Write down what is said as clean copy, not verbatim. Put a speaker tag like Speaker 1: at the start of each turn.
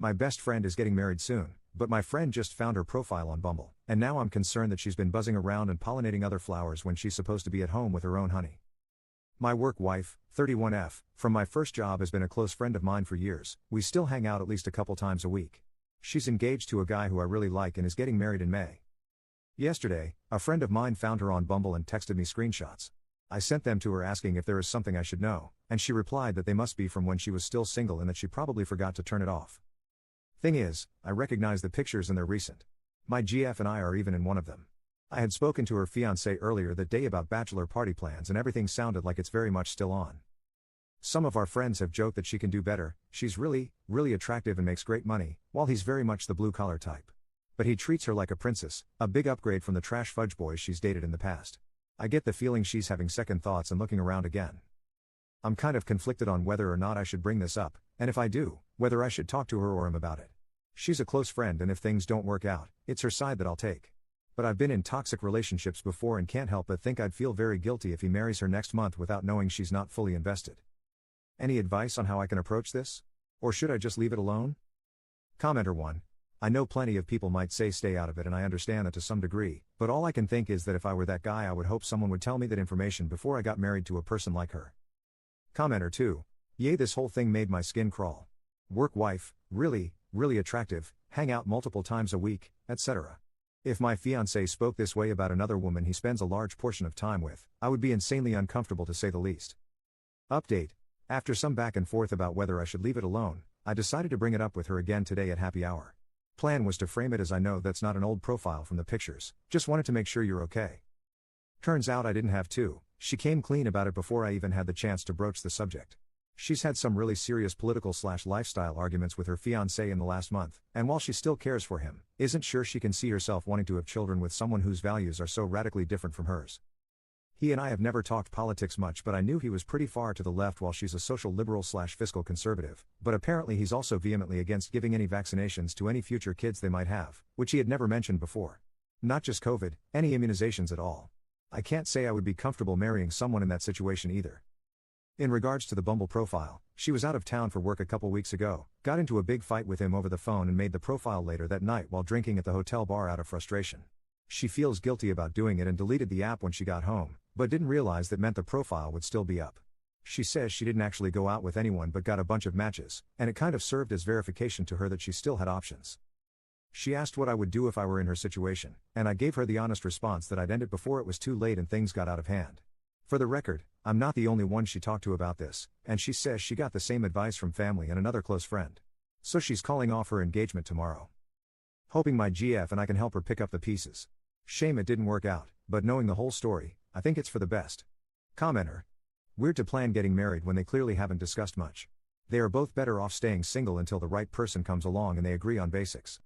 Speaker 1: My best friend is getting married soon, but my friend just found her profile on Bumble, and now I'm concerned that she's been buzzing around and pollinating other flowers when she's supposed to be at home with her own honey. My work wife, 31F, from my first job has been a close friend of mine for years. We still hang out at least a couple times a week. She's engaged to a guy who I really like and is getting married in May. Yesterday, a friend of mine found her on Bumble and texted me screenshots. I sent them to her asking if there is something I should know, and she replied that they must be from when she was still single and that she probably forgot to turn it off. Thing is, I recognize the pictures and they're recent. My GF and I are even in one of them. I had spoken to her fiancé earlier that day about bachelor party plans and everything sounded like it's very much still on. Some of our friends have joked that she can do better, she's really attractive and makes great money, while he's very much the blue-collar type. But he treats her like a princess, a big upgrade from the trash fudge boys she's dated in the past. I get the feeling she's having second thoughts and looking around again. I'm kind of conflicted on whether or not I should bring this up, and if I do, whether I should talk to her or him about it. She's a close friend and if things don't work out, it's her side that I'll take. But I've been in toxic relationships before and can't help but think I'd feel very guilty if he marries her next month without knowing she's not fully invested. Any advice on how I can approach this? Or should I just leave it alone? Commenter 1. I know plenty of people might say stay out of it and I understand that to some degree, but all I can think is that if I were that guy I would hope someone would tell me that information before I got married to a person like her. Commenter 2. Yay, this whole thing made my skin crawl. Work wife, really attractive, hang out multiple times a week, etc. If my fiancé spoke this way about another woman he spends a large portion of time with, I would be insanely uncomfortable to say the least. Update. After some back and forth about whether I should leave it alone, I decided to bring it up with her again today at happy hour. Plan was to frame it as I know that's not an old profile from the pictures, just wanted to make sure you're okay. Turns out I didn't have to, she came clean about it before I even had the chance to broach the subject. She's had some really serious political/lifestyle arguments with her fiancé in the last month, and while she still cares for him, isn't sure she can see herself wanting to have children with someone whose values are so radically different from hers. He and I have never talked politics much, but I knew he was pretty far to the left while she's a social liberal/fiscal conservative, but apparently he's also vehemently against giving any vaccinations to any future kids they might have, which he had never mentioned before. Not just COVID, any immunizations at all. I can't say I would be comfortable marrying someone in that situation either. In regards to the Bumble profile, she was out of town for work a couple weeks ago, got into a big fight with him over the phone and made the profile later that night while drinking at the hotel bar out of frustration. She feels guilty about doing it and deleted the app when she got home, but didn't realize that meant the profile would still be up. She says she didn't actually go out with anyone but got a bunch of matches, and it kind of served as verification to her that she still had options. She asked what I would do if I were in her situation, and I gave her the honest response that I'd end it before it was too late and things got out of hand. For the record, I'm not the only one she talked to about this, and she says she got the same advice from family and another close friend. So she's calling off her engagement tomorrow. Hoping my GF and I can help her pick up the pieces. Shame it didn't work out, but knowing the whole story, I think it's for the best. Commenter. Weird to plan getting married when they clearly haven't discussed much. They are both better off staying single until the right person comes along and they agree on basics.